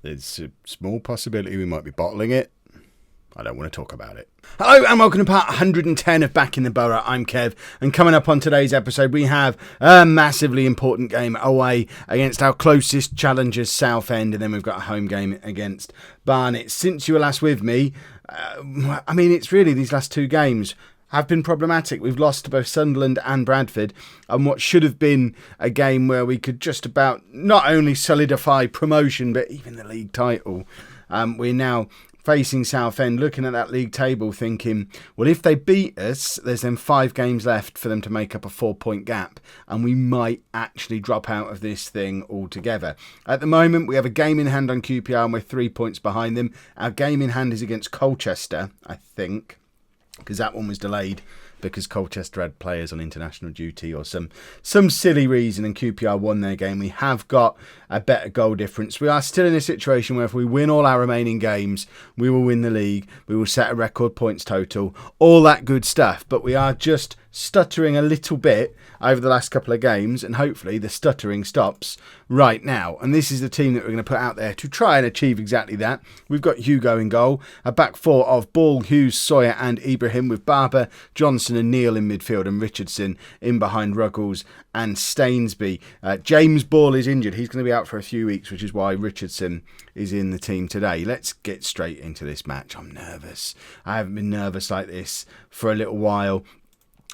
There's a small possibility we might be bottling it. I don't want to talk about it. Hello and welcome to part 110 of Backing the Boro. I'm Kev, and coming up on today's episode we have a massively important game away against our closest challengers, Southend, and then we've got a home game against Barnet. Since you were last with me, it's really these last two games have been problematic. We've lost to both Sunderland and Bradford, and what should have been a game where we could just about not only solidify promotion but even the league title. We're now facing Southend, looking at that league table thinking, well, if they beat us, there's then 5 games left for them to make up a 4-point gap, and we might actually drop out of this thing altogether. At the moment, we have a game in hand on QPR and we're 3 points behind them. Our game in hand is against Colchester, I think, because that one was delayed because Colchester had players on international duty or some silly reason, and QPR won their game. We have got a better goal difference. We are still in a situation where if we win all our remaining games, we will win the league. We will set a record points total, all that good stuff. But we are just stuttering a little bit over the last couple of games, and hopefully the stuttering stops right now. And this is the team that we're going to put out there to try and achieve exactly that. We've got Hugo in goal, a back four of Ball, Hughes, Sawyer and Ibrahim, with Barber, Johnson and Neil in midfield, and Richardson in behind Ruggles and Stainsby. James Ball is injured. He's going to be out for a few weeks, which is why Richardson is in the team today. Let's get straight into this match. I'm nervous. I haven't been nervous like this for a little while.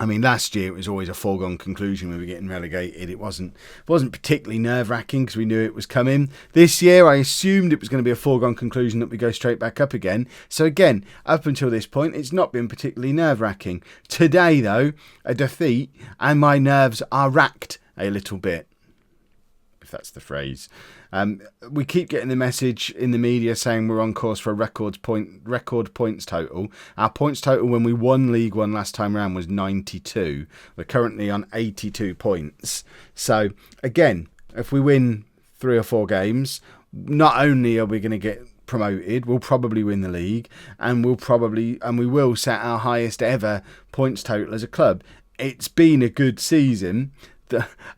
I mean, last year it was always a foregone conclusion we were getting relegated. It wasn't particularly nerve-wracking because we knew it was coming. This year I assumed it was going to be a foregone conclusion that we go straight back up again. So again, up until this point, it's not been particularly nerve-wracking. Today, though, a defeat, and my nerves are racked a little bit, if that's the phrase. We keep getting the message in the media saying we're on course for a record points total. Our points total when we won League One last time around was 92. We're currently on 82 points. So again, if we win 3 or 4 games, not only are we going to get promoted, we'll probably win the league, and we will set our highest ever points total as a club. It's been a good season.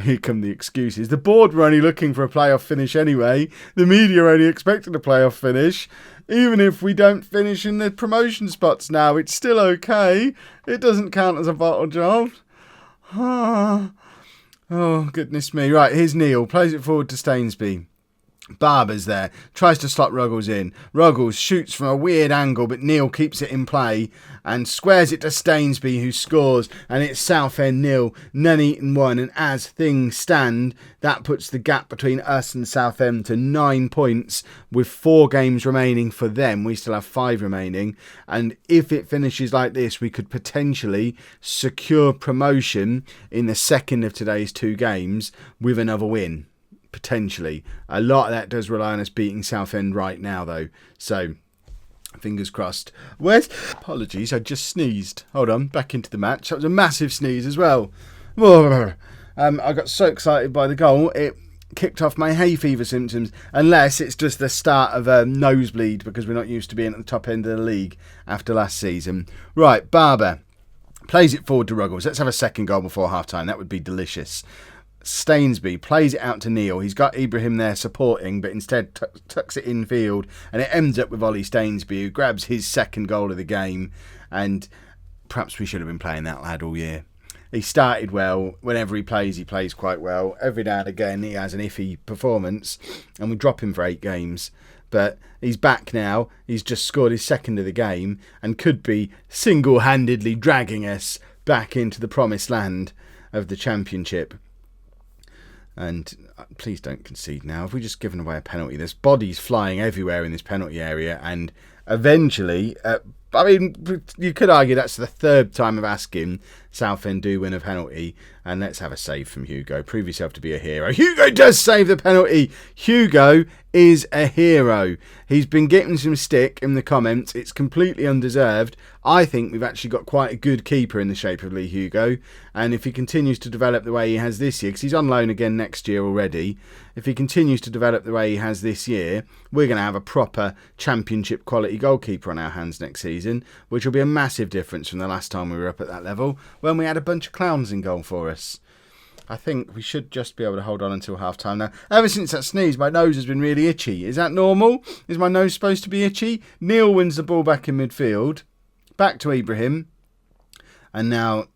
Here come the excuses. The board were only looking for a playoff finish anyway. The media are only expecting a playoff finish. Even if we don't finish in the promotion spots now, it's still okay. It doesn't count as a bottle job. Oh, goodness me. Right, here's Neil. Plays it forward to Stainsby. Barber's there, tries to slot Ruggles in. Ruggles shoots from a weird angle, but Neil keeps it in play and squares it to Stainsby, who scores, and it's Southend 0, Nuneaton 1, and as things stand, that puts the gap between us and Southend to 9 points, with 4 games remaining for them. We still have 5 remaining, and if it finishes like this, we could potentially secure promotion in the second of today's 2 games with another win. Potentially. A lot of that does rely on us beating Southend right now, though. So, fingers crossed. Apologies, I just sneezed. Hold on, back into the match. That was a massive sneeze as well. I got so excited by the goal, it kicked off my hay fever symptoms, unless it's just the start of a nosebleed because we're not used to being at the top end of the league after last season. Right, Barber plays it forward to Ruggles. Let's have a second goal before half-time. That would be delicious. Stainsby plays it out to Neil. He's got Ibrahim there supporting, but instead tucks it in field, and it ends up with Ollie Stainsby, who grabs his second goal of the game. And perhaps we should have been playing that lad all year. He started well. Whenever he plays quite well. Every now and again he has an iffy performance, and we drop him for 8 games. But he's back now. He's just scored his second of the game and could be single-handedly dragging us back into the promised land of the Championship. And please don't concede now. Have we just given away a penalty? There's bodies flying everywhere in this penalty area, and eventually, you could argue that's the 3rd time of asking Southend do win a penalty. And let's have a save from Hugo. Prove yourself to be a hero. Hugo does save the penalty. Hugo is a hero. He's been getting some stick in the comments. It's completely undeserved. I think we've actually got quite a good keeper in the shape of Lee Hugo. And if he continues to develop the way he has this year, because he's on loan again next year already, if he continues to develop the way he has this year, we're going to have a proper Championship quality goalkeeper on our hands next season, which will be a massive difference from the last time we were up at that level, when we had a bunch of clowns in goal for us. I think we should just be able to hold on until half-time now. Ever since that sneeze, my nose has been really itchy. Is that normal? Is my nose supposed to be itchy? Neil wins the ball back in midfield. Back to Ibrahim. And now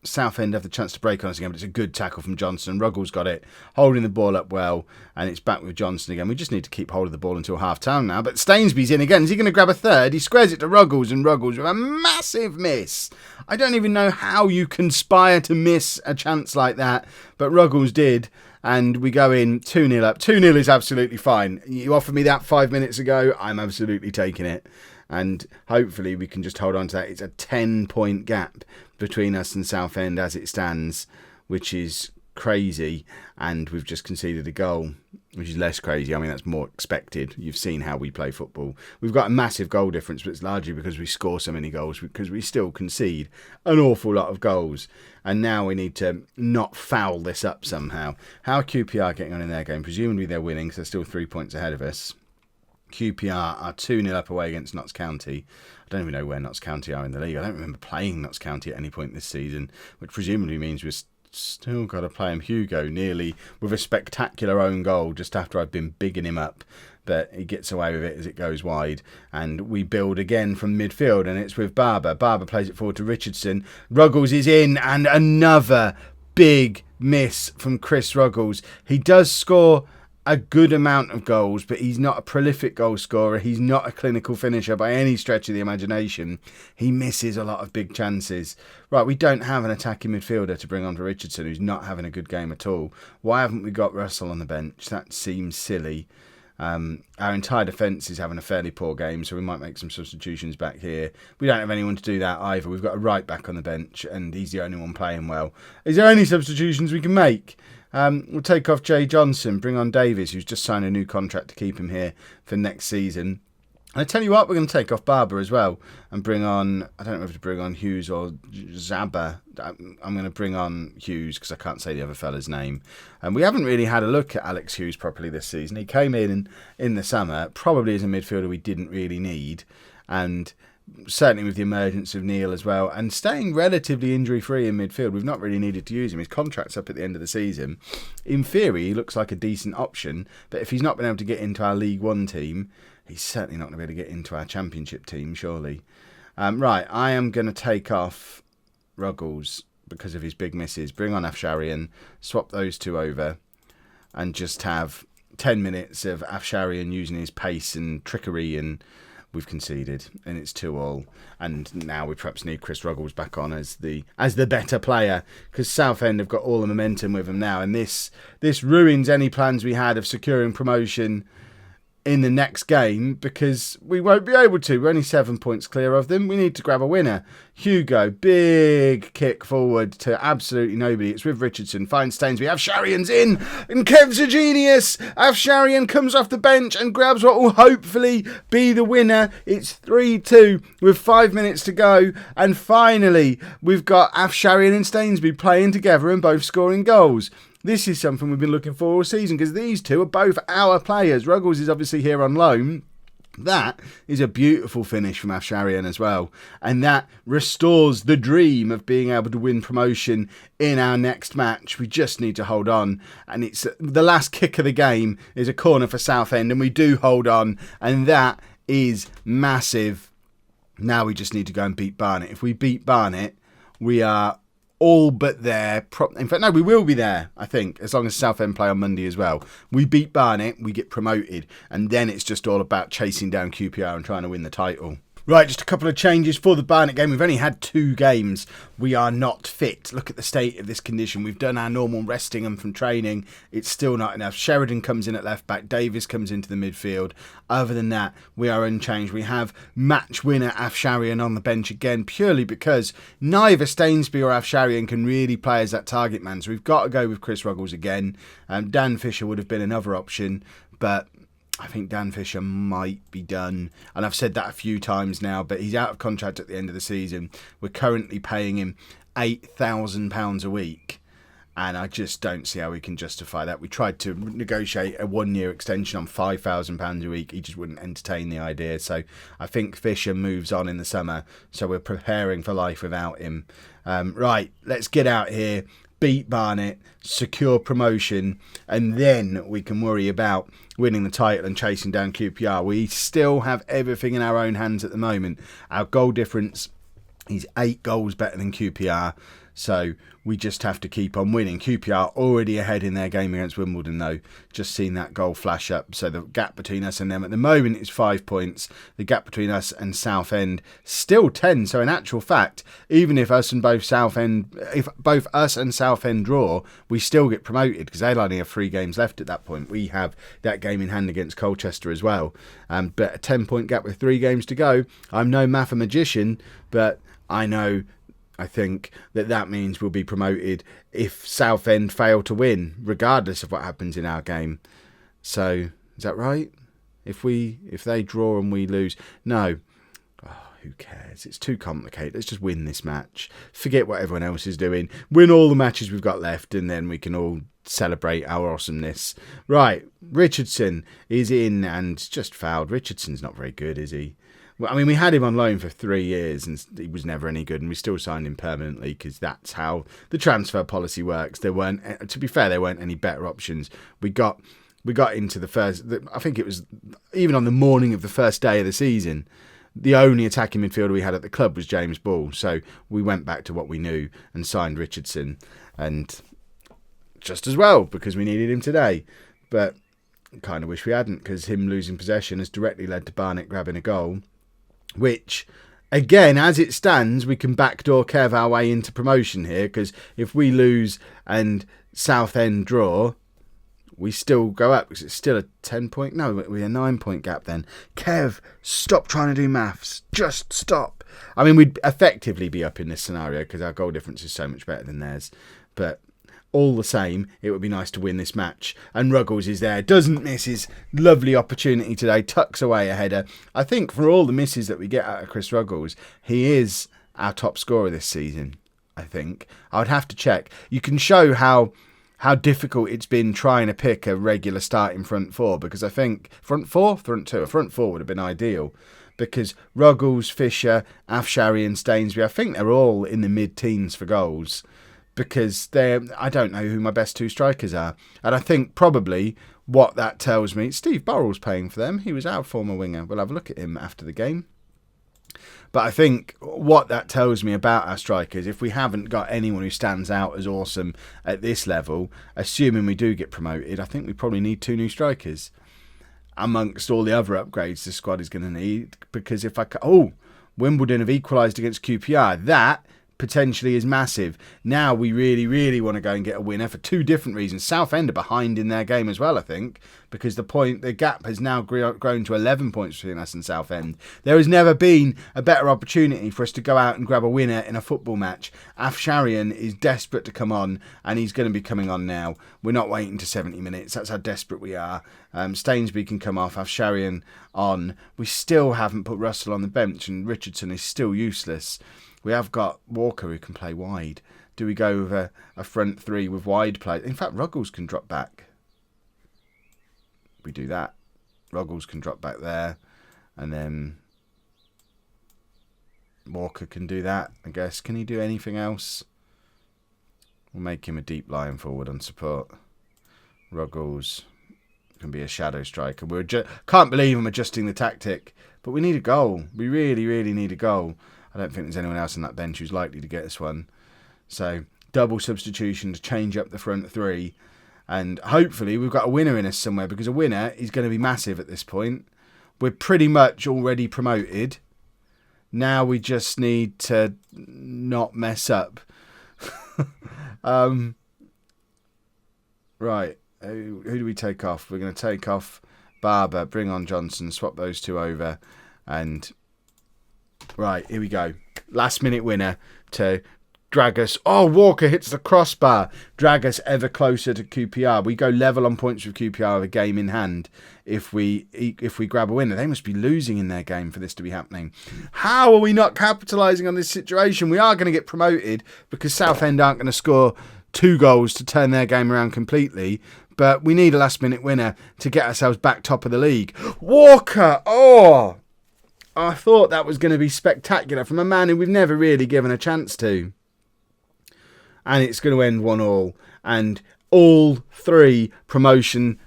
Southend have the chance to break on us again, but it's a good tackle from Johnson. Ruggles got it, holding the ball up well, and it's back with Johnson again. We just need to keep hold of the ball until half-time now. But Stainsby's in again. Is he going to grab a third? He squares it to Ruggles, and Ruggles with a massive miss. I don't even know how you conspire to miss a chance like that, but Ruggles did, and we go in 2-0 up. 2-0 is absolutely fine. You offered me that 5 minutes ago, I'm absolutely taking it. And hopefully we can just hold on to that. It's a 10-point gap between us and Southend as it stands, which is crazy. And we've just conceded a goal, which is less crazy. I mean, that's more expected. You've seen how we play football. We've got a massive goal difference, but it's largely because we score so many goals, because we still concede an awful lot of goals. And now we need to not foul this up somehow. How are QPR getting on in their game? Presumably they're winning, so they're still 3 points ahead of us. QPR are 2-0 up away against Notts County. I don't even know where Notts County are in the league. I don't remember playing Notts County at any point this season, which presumably means we've still got to play him. Hugo nearly with a spectacular own goal just after I've been bigging him up, but he gets away with it as it goes wide. And we build again from midfield, and it's with Barber. Barber plays it forward to Richardson. Ruggles is in, and another big miss from Chris Ruggles. He does score a good amount of goals, but he's not a prolific goal scorer. He's not a clinical finisher by any stretch of the imagination. He misses a lot of big chances. Right, we don't have an attacking midfielder to bring on for Richardson, who's not having a good game at all. Why haven't we got Russell on the bench? That seems silly. Our entire defence is having a fairly poor game, so we might make some substitutions back here. We don't have anyone to do that either. We've got a right back on the bench, and he's the only one playing well. Is there any substitutions we can make? We'll take off Jay Johnson, bring on Davies, who's just signed a new contract to keep him here for next season. And I tell you what, we're going to take off Barber as well and bring on, I don't know if to bring on Hughes or Zabba. I'm going to bring on Hughes because I can't say the other fella's name. And we haven't really had a look at Alex Hughes properly this season. He came in the summer, probably as a midfielder we didn't really need. And certainly with the emergence of Neil as well, and staying relatively injury-free in midfield, we've not really needed to use him. His contract's up at the end of the season. In theory, he looks like a decent option, but if he's not been able to get into our League One team, he's certainly not going to be able to get into our Championship team, surely. Right, I am going to take off Ruggles because of his big misses. Bring on Afsharian, swap those two over, and just have 10 minutes of Afsharian using his pace and trickery, and we've conceded, and it's 2-2. And now we perhaps need Chris Ruggles back on as the better player, because Southend have got all the momentum with them now, and this ruins any plans we had of securing promotion in the next game, because we won't be able to. We're only 7 points clear of them. We need to grab a winner. Hugo, big kick forward to absolutely nobody. It's with Richardson. Finds Stainsby. Afsharian's in, and Kev's a genius. Afsharian comes off the bench and grabs what will hopefully be the winner. It's 3-2 with 5 minutes to go, and finally we've got Afsharian and Stainsby playing together and both scoring goals. This is something we've been looking for all season, because these two are both our players. Ruggles is obviously here on loan. That is a beautiful finish from Afsharian as well. And that restores the dream of being able to win promotion in our next match. We just need to hold on. And it's the last kick of the game is a corner for Southend, and we do hold on. And that is massive. Now we just need to go and beat Barnet. If we beat Barnet, we are all but there. In fact, no, we will be there, I think, as long as Southend play on Monday as well. We beat Barnet, we get promoted, and then it's just all about chasing down QPR and trying to win the title. Right, just a couple of changes for the Barnet game. We've only had 2 games. We are not fit. Look at the state of this condition. We've done our normal resting them from training. It's still not enough. Sheridan comes in at left back. Davies comes into the midfield. Other than that, we are unchanged. We have match winner Afsharian on the bench again, purely because neither Stainsby or Afsharian can really play as that target man. So we've got to go with Chris Ruggles again. Dan Fisher would have been another option, but I think Dan Fisher might be done. And I've said that a few times now, but he's out of contract at the end of the season. We're currently paying him £8,000 a week. And I just don't see how we can justify that. We tried to negotiate a 1-year extension on £5,000 a week. He just wouldn't entertain the idea. So I think Fisher moves on in the summer. So we're preparing for life without him. Right, let's get out here. beat Barnet, secure promotion, and then we can worry about winning the title and chasing down QPR. We still have everything in our own hands at the moment. Our goal difference is 8 goals better than QPR, so we just have to keep on winning. QPR already ahead in their game against Wimbledon, though. Just seen that goal flash up. So the gap between us and them at the moment is 5 points. The gap between us and Southend still 10. So in actual fact, even if both us and Southend draw, we still get promoted because they'll only have 3 games left at that point. We have that game in hand against Colchester as well. But a 10-point gap with 3 games to go. I'm no mathematician, but I think that means we'll be promoted if Southend fail to win, regardless of what happens in our game. So, is that right? If they draw and we lose? No. Oh, who cares? It's too complicated. Let's just win this match. Forget what everyone else is doing. Win all the matches we've got left, and then we can all celebrate our awesomeness. Right, Richardson is in and just fouled. Richardson's not very good, is he? Well, I mean, we had him on loan for 3 years and he was never any good, and we still signed him permanently because that's how the transfer policy works. There weren't, to be fair, there weren't any better options. We got into the first, I think it was even on the morning of the first day of the season, the only attacking midfielder we had at the club was James Ball. So we went back to what we knew and signed Richardson, and just as well because we needed him today. But kind of wish we hadn't, because him losing possession has directly led to Barnet grabbing a goal. Which, again, as it stands, we can backdoor Kev our way into promotion here, because if we lose and Southend draw, we still go up, because it's still a 10-point... No, we're a 9-point gap then. Kev, stop trying to do maths. Just stop. I mean, we'd effectively be up in this scenario, because our goal difference is so much better than theirs. But all the same, it would be nice to win this match. And Ruggles is there, doesn't miss his lovely opportunity today, tucks away a header. I think for all the misses that we get out of Chris Ruggles, he is our top scorer this season, I think. I would have to check. You can show how difficult it's been trying to pick a regular starting front four, because I think front four would have been ideal, because Ruggles, Fisher, Afshari and Stainsbury, I think they're all in the mid-teens for goals, because I don't know who my best 2 strikers are. And I think probably what that tells me, Steve Burrell's paying for them. He was our former winger. We'll have a look at him after the game. But I think what that tells me about our strikers, if we haven't got anyone who stands out as awesome at this level, assuming we do get promoted, I think we probably need 2 new strikers amongst all the other upgrades the squad is going to need. Because if Wimbledon have equalised against QPR, that potentially is massive. Now we really, really want to go and get a winner for 2 different reasons. Southend are behind in their game as well, I think, because the gap has now grown to 11 points between us and Southend. There has never been a better opportunity for us to go out and grab a winner in a football match. Afsharian is desperate to come on, and he's going to be coming on now. We're not waiting to 70 minutes. That's how desperate we are. Stainsbury can come off, Afsharian on. We still haven't put Russell on the bench, and Richardson is still useless. We have got Walker who can play wide. Do we go with a front 3 with wide play? In fact, Ruggles can drop back. We do that. Ruggles can drop back there. And then Walker can do that, I guess. Can he do anything else? We'll make him a deep lying forward on support. Ruggles can be a shadow striker. Can't believe I'm adjusting the tactic. But we need a goal. We really, really need a goal. I don't think there's anyone else on that bench who's likely to get us one. So, double substitution to change up the front 3. And hopefully we've got a winner in us somewhere, because a winner is going to be massive at this point. We're pretty much already promoted. Now we just need to not mess up. Right. Who do we take off? We're going to take off Barber, bring on Johnson, swap those 2 over, and... Right, here we go. Last minute winner to drag us. Oh, Walker hits the crossbar. Drag us ever closer to QPR. We go level on points with QPR with a game in hand if we grab a winner. They must be losing in their game for this to be happening. How are we not capitalising on this situation? We are going to get promoted because Southend aren't going to score 2 goals to turn their game around completely. But we need a last minute winner to get ourselves back top of the league. Walker! Oh! I thought that was going to be spectacular from a man who we've never really given a chance to. and it's going to end 1-1. And all three promotion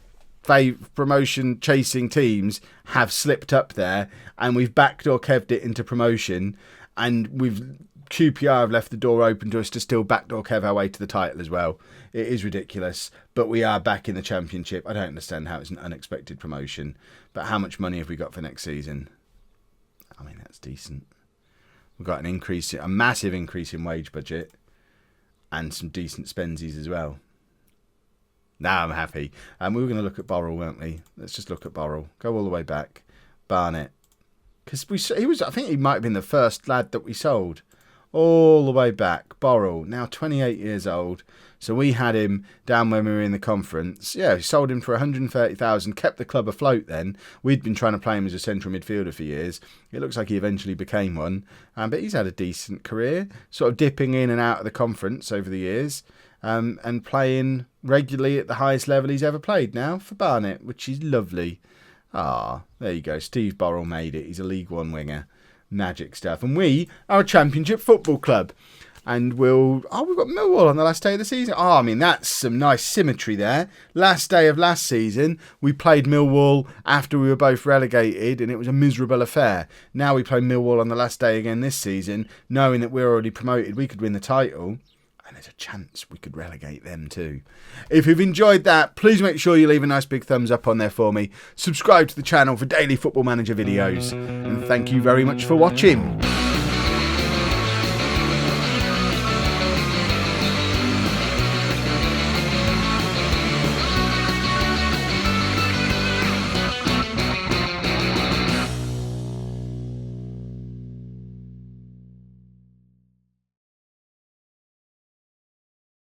chasing teams have slipped up there, and we've backdoor kev'd it into promotion, and QPR have left the door open to us to still backdoor kev our way to the title as well. It is ridiculous, but we are back in the Championship. I don't understand how it's an unexpected promotion, but how much money have we got for next season? I mean, that's decent. We've got a massive increase in wage budget, and some decent spensies as well. Now I'm happy. And we were going to look at Boro, weren't we? Let's just look at Boro. Go all the way back. Barnet. Because I think he might have been the first lad that we sold. All the way back. Boro, now 28 years old. So we had him down when we were in the conference. Yeah, we sold him for 130,000. Kept the club afloat then. We'd been trying to play him as a central midfielder for years. It looks like he eventually became one. But he's had a decent career. Sort of dipping in and out of the conference over the years. And playing regularly at the highest level he's ever played now for Barnet, which is lovely. There you go. Steve Borrell made it. He's a League One winger. Magic stuff. And we are a Championship football club. And we've got Millwall on the last day of the season. I mean, that's some nice symmetry there. Last day of last season, we played Millwall after we were both relegated, and it was a miserable affair. Now we play Millwall on the last day again this season, knowing that we're already promoted, we could win the title. And there's a chance we could relegate them too. If you've enjoyed that, please make sure you leave a nice big thumbs up on there for me. Subscribe to the channel for daily Football Manager videos. And thank you very much for watching.